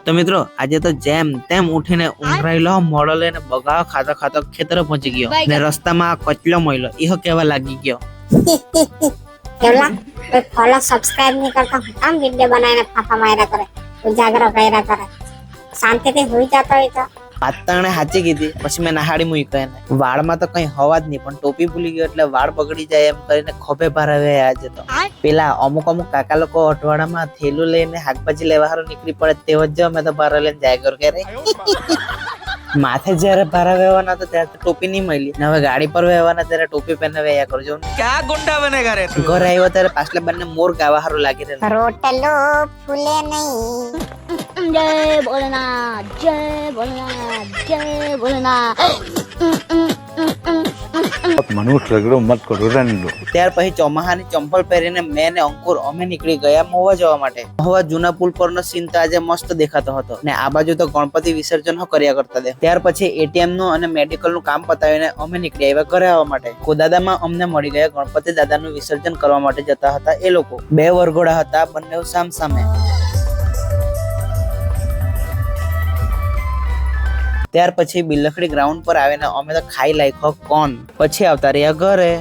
તો મિત્રો આજે તો જેમ તેમ ઉઠીને ઊંઘરાયેલો મોડો લઈને બગાવ ખાતો ખાતો ખેતરે પહોંચી ગયો ને રસ્તામાં કચલો મળ્યો ઈહો કેવા લાગી ગયો કેવલા કોઈ ફોલો સબસ્ક્રાઇબ નહીં કરતા આમ વિડિયો બનાવીને ફાફા માર્યા કરે ઉજાગરો કર્યા કરે શાંતિથી હોઈ જતો હોય તો પાતણે હાચી કીધી પછી મેં નહાડી મૂકી એને વાળમાં તો કઈ હવા જ નહીં પણ ટોપી ભૂલી ગયો એટલે વાળ બગડી જાય એમ કરીને ખોભે ભરાવે આજે તો પેલા અમુક કાકા લોકો અઠવાડામાં થેલું લઈને શાકભાજી લેવા હારું નીકળી પડે તેવો જ મેં તો ભારા લઈને જાય કર કે માથે જયારે ભારા વેવાના તો ત્યારે તો ટોપી નહીં મળી ને હવે ગાડી પર વેવાના ત્યારે ટોપી પહેને વેયા કરજો ક્યાં ગુંડા બનેગા રે તું? ઘરે આવ્યો ત્યારે પાછલા બંને મોર ગાવા હારું લાગી રહેલા રોટલો ફૂલે નહીં जय भोलेनाथ जय भोलेनाथ जय भोलेनाथ मनुष्य लगड़ो मत करो रहने दो। ત્યાર પછી ચોમાહાની ચંપલ પહેરીને મેં ને અંકુર અમે નીકળી ગયા મહુવા જવા માટે. મહુવા જૂના પુલ પરનો સીન તો આજે મસ્ત દેખાતો હતો ને આ બાજુ તો ગણપતિ વિસર્જન કર્યા કરતા દે. ત્યાર પછી એટીએમ નું અને મેડિકલ નું કામ પતાવીને અમે નીકળી આવ્યા ઘરે આવવા માટે. કોદાદામાં અમને મળી ગયા ગણપતિ દાદાનું વિસર્જન કરવા માટે જતા હતા એ લોકો. બે વરઘોડા હતા, બંને સામ સામે. ત્યાર પછી બિલખડી ગ્રાઉન્ડ પર આવીને અમે તો ખાઈ લાયખો કોન. પછી આવતા રહ્યા ઘરે.